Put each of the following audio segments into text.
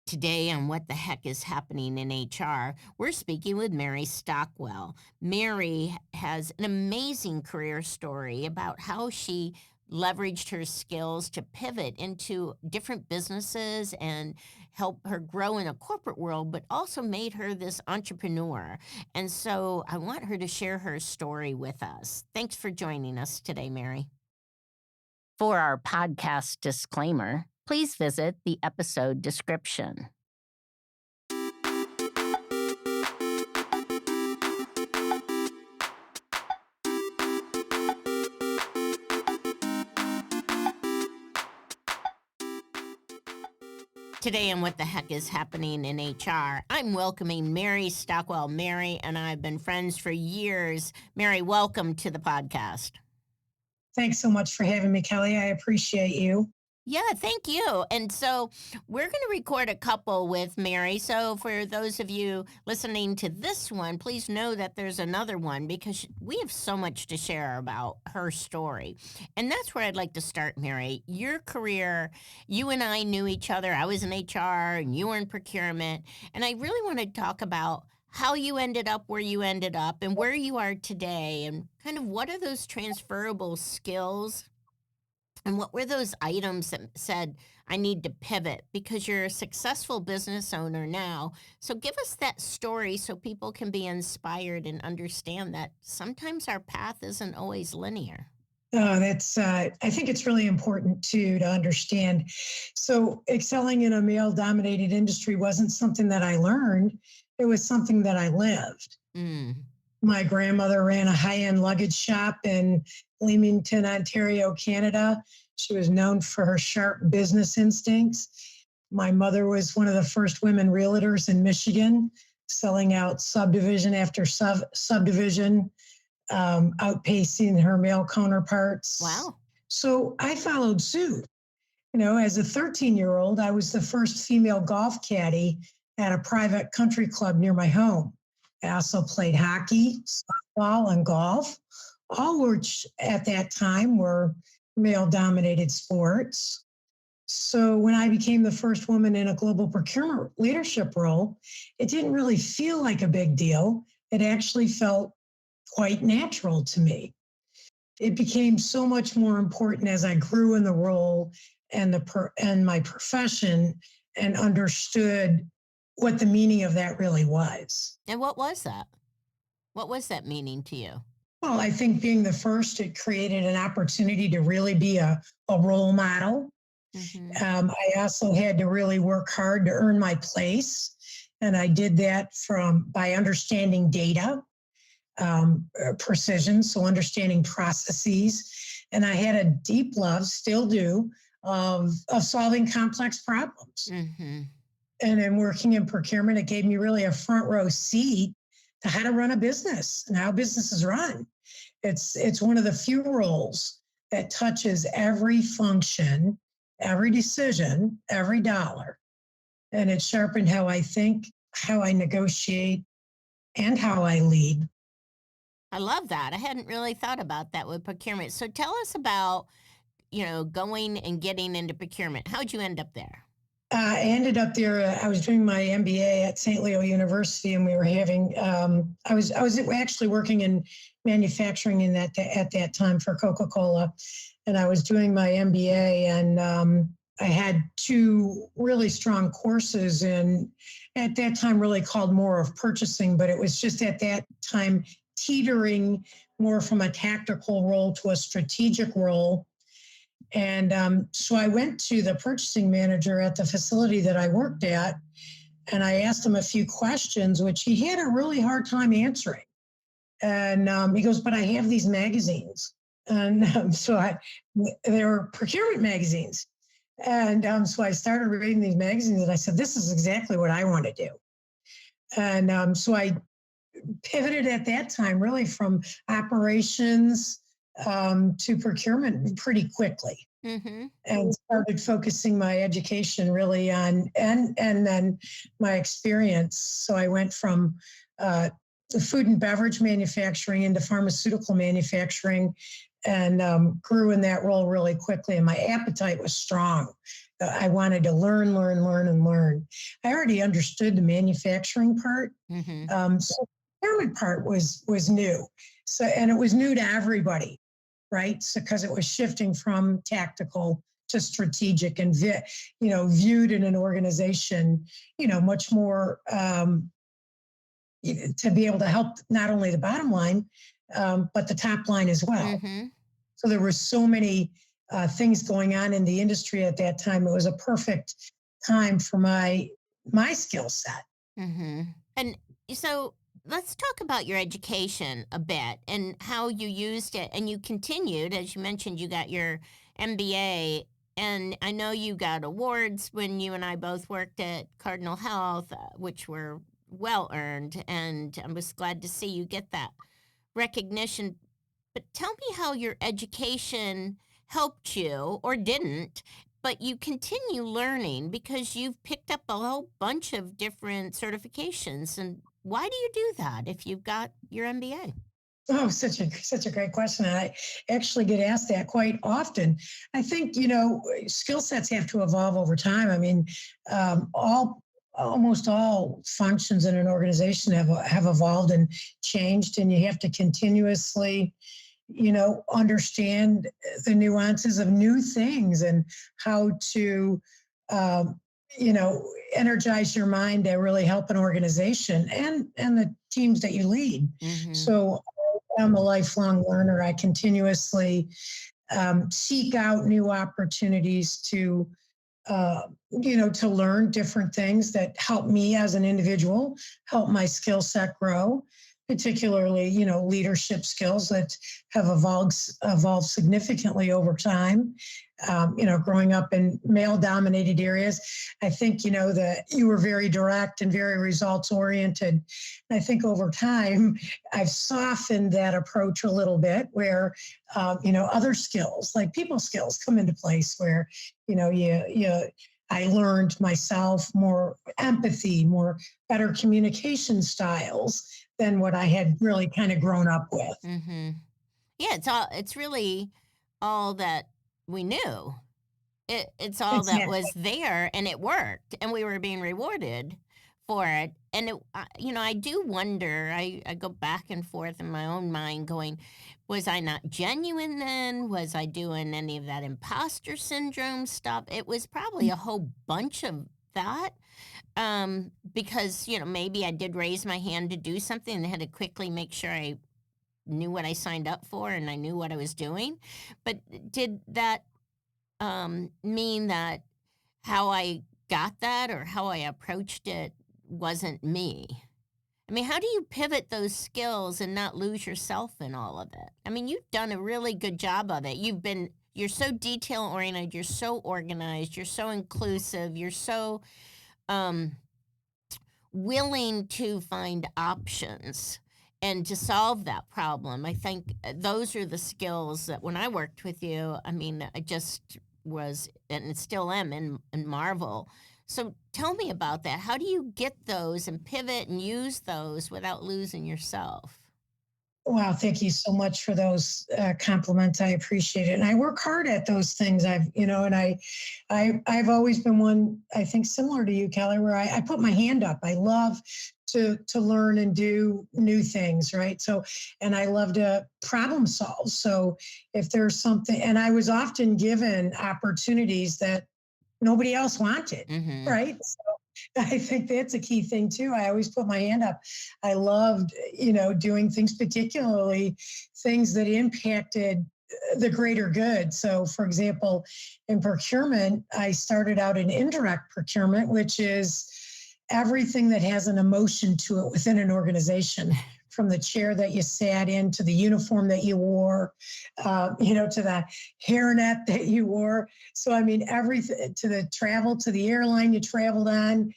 Today, on What the Heck is Happening in HR, we're speaking with Mary Stockwell. Mary has an amazing career story about how she leveraged her skills to pivot into different businesses and help her grow in a corporate world, but also made her this entrepreneur. And so I want her to share her story with us. Thanks for joining us today, Mary. For our podcast disclaimer, please visit the episode description. Today on What the Heck is Happening in HR, I'm welcoming Mary Stockwell. Mary and I have been friends for years. Mary, welcome to the podcast. Thanks so much for having me, Kelley. I appreciate you. Yeah, thank you. And so we're going to record a couple with Mary. So for those of you listening to this one, please know that there's another one because we have so much to share about her story. And that's where I'd like to start, Mary. Your career, you and I knew each other. I was in HR and you were in procurement. And I really want to talk about how you ended up where you ended up and where you are today and kind of what are those transferable skills and what were those items that said, I need to pivot because you're a successful business owner now. So give us that story so people can be inspired and understand that sometimes our path isn't always linear. I think it's really important to understand. So excelling in a male-dominated industry wasn't something that I learned. It was something that I lived. Mm. My grandmother ran a high-end luggage shop in Leamington, Ontario, Canada. She was known for her sharp business instincts. My mother was one of the first women realtors in Michigan, selling out subdivision after subdivision, outpacing her male counterparts. Wow. So I followed suit. You know, as a 13-year-old, I was the first female golf caddy at a private country club near my home. I also played hockey, softball, and golf, all which at that time were male-dominated sports. So when I became the first woman in a global procurement leadership role, it didn't really feel like a big deal. It actually felt quite natural to me. It became so much more important as I grew in the role and my profession and understood what the meaning of that really was. And what was that? What was that meaning to you? Well, I think being the first, it created an opportunity to really be a role model. Mm-hmm. I also had to really work hard to earn my place. And I did that by understanding data, precision, so understanding processes. And I had a deep love, still do, of solving complex problems. Mm-hmm. And in working in procurement, it gave me really a front row seat to how to run a business and how businesses run. It's one of the few roles that touches every function, every decision, every dollar. And it sharpened how I think, how I negotiate, and how I lead. I love that. I hadn't really thought about that with procurement. So tell us about, going and getting into procurement. How'd you end up there? I ended up there. I was doing my MBA at St. Leo University, and we were having. I was actually working in manufacturing at that time for Coca-Cola, and I was doing my MBA, and I had two really strong courses in, at that time, really called more of purchasing, but it was just at that time teetering more from a tactical role to a strategic role. And so I went to the purchasing manager at the facility that I worked at, and I asked him a few questions, which he had a really hard time answering. And he goes, but I have these magazines. And they were procurement magazines. And so I started reading these magazines, and I said, this is exactly what I want to do. And so I pivoted at that time really from operations to procurement pretty quickly. Mm-hmm. And started focusing my education really on and then my experience. So I went from the food and beverage manufacturing into pharmaceutical manufacturing, and grew in that role really quickly. And my appetite was strong. I wanted to learn. I already understood the manufacturing part. Mm-hmm. So the procurement part was new. So and it was new to everybody, right? So because it was shifting from tactical to strategic and viewed in an organization, much more to be able to help not only the bottom line, but the top line as well. Mm-hmm. So there were so many things going on in the industry at that time. It was a perfect time for my skill set. Mm-hmm. And so let's talk about your education a bit and how you used it. And you continued, as you mentioned, you got your MBA. And I know you got awards when you and I both worked at Cardinal Health, which were well earned. And I was glad to see you get that recognition. But tell me how your education helped you or didn't, but you continue learning because you've picked up a whole bunch of different certifications. And why do you do that if you've got your MBA? Oh, such a great question. And I actually get asked that quite often. I think skill sets have to evolve over time. I mean, all almost all functions in an organization have evolved and changed, and you have to continuously understand the nuances of new things and how to, um, energize your mind to really help an organization and the teams that you lead. Mm-hmm. So I'm a lifelong learner. I continuously seek out new opportunities to learn different things that help me as an individual, help my skill set grow, particularly, leadership skills that have evolved significantly over time. Growing up in male dominated areas, I think, that you were very direct and very results oriented. I think over time, I've softened that approach a little bit where, other skills like people skills come into place where, I learned myself more empathy, more better communication styles than what I had really kind of grown up with. Mm-hmm. Yeah, it's really all that we knew. It's all that Exactly. was there and it worked and we were being rewarded for it. And I do wonder, I go back and forth in my own mind going, was I not genuine then? Was I doing any of that imposter syndrome stuff? It was probably a whole bunch of that. Because, maybe I did raise my hand to do something and had to quickly make sure I knew what I signed up for and I knew what I was doing. But did that mean that how I got that or how I approached it wasn't me? I mean, how do you pivot those skills and not lose yourself in all of it? I mean, you've done a really good job of it. You're so detail oriented, you're so organized, you're so inclusive, you're so um, willing to find options and to solve that problem. I think those are the skills that when I worked with you, I mean, I just was and still am in marvel. So tell me about that. How do you get those and pivot and use those without losing yourself? Wow, thank you so much for those compliments. I appreciate it, and I work hard at those things. And I've always been one. I think similar to you, Kelly, where I put my hand up. I love to learn and do new things, right? So, and I love to problem solve. So, if there's something, and I was often given opportunities that nobody else wanted, Mm-hmm. right? I think that's a key thing too. I always put my hand up. I loved, doing things, particularly things that impacted the greater good. So, for example, in procurement, I started out in indirect procurement, which is everything that has an emotion to it within an organization. From the chair that you sat in to the uniform that you wore, to the hairnet that you wore. So, I mean, everything to the travel, to the airline you traveled on.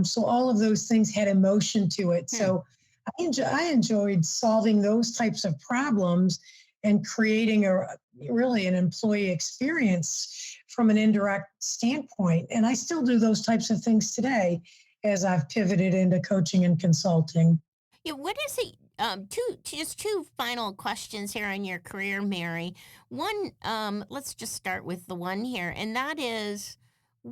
So, all of those things had emotion to it. Hmm. So, I enjoyed solving those types of problems and creating really an employee experience from an indirect standpoint. And I still do those types of things today as I've pivoted into coaching and consulting. Yeah, what is it? Just two final questions here on your career, Mary. One, let's just start with the one here, and that is,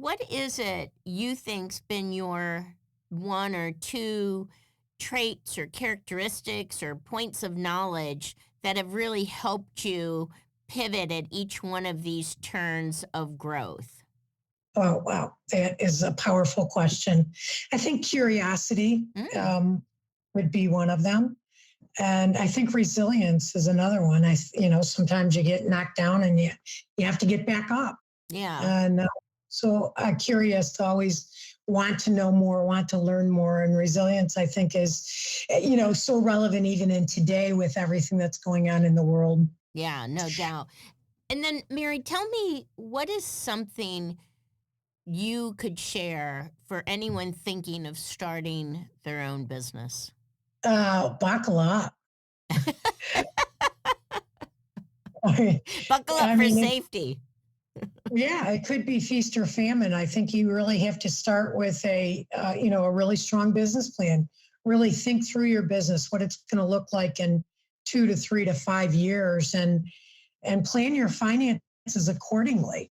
what is it you think's been your one or two traits or characteristics or points of knowledge that have really helped you pivot at each one of these turns of growth? Oh, wow. That is a powerful question. I think curiosity Mm, um, would be one of them. And I think resilience is another one. Sometimes you get knocked down and you have to get back up. yeah. And so curious to always want to know more, want to learn more. And resilience, I think, is, so relevant even in today with everything that's going on in the world. Yeah, no doubt. And then, Mary, tell me what is something you could share for anyone thinking of starting their own business? Buckle up. Buckle up I for mean, safety. yeah, it could be feast or famine. I think you really have to start with a really strong business plan. Really think through your business, what it's going to look like in 2 to 3 to 5 years, and plan your finances accordingly.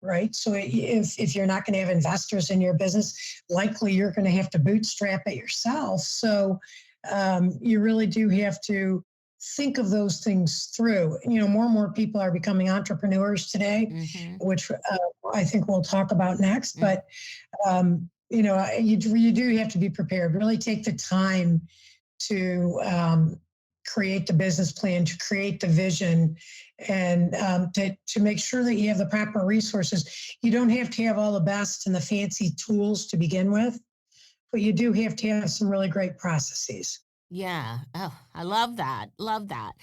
Right. So if you're not going to have investors in your business, likely you're going to have to bootstrap it yourself. So you really do have to think of those things through. More and more people are becoming entrepreneurs today, Mhm. which I think we'll talk about next. Mm. But you do have to be prepared. Really take the time to create the business plan, to create the vision, and to make sure that you have the proper resources. You don't have to have all the best and the fancy tools to begin with, but you do have to have some really great processes. Yeah. Oh, I love that. Love that.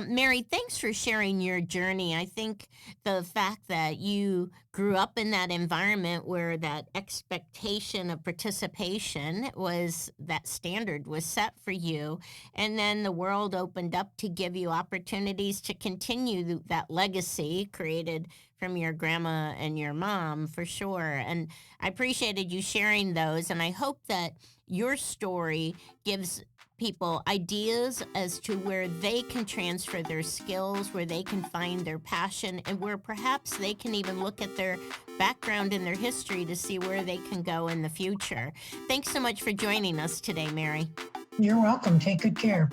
Mary, thanks for sharing your journey. I think the fact that you grew up in that environment where that expectation of participation was that standard was set for you, and then the world opened up to give you opportunities to continue that legacy created from your grandma and your mom for sure. And I appreciated you sharing those. And I hope that your story gives people ideas as to where they can transfer their skills, where they can find their passion, and where perhaps they can even look at their background and their history to see where they can go in the future. Thanks so much for joining us today, Mary. You're welcome. Take good care.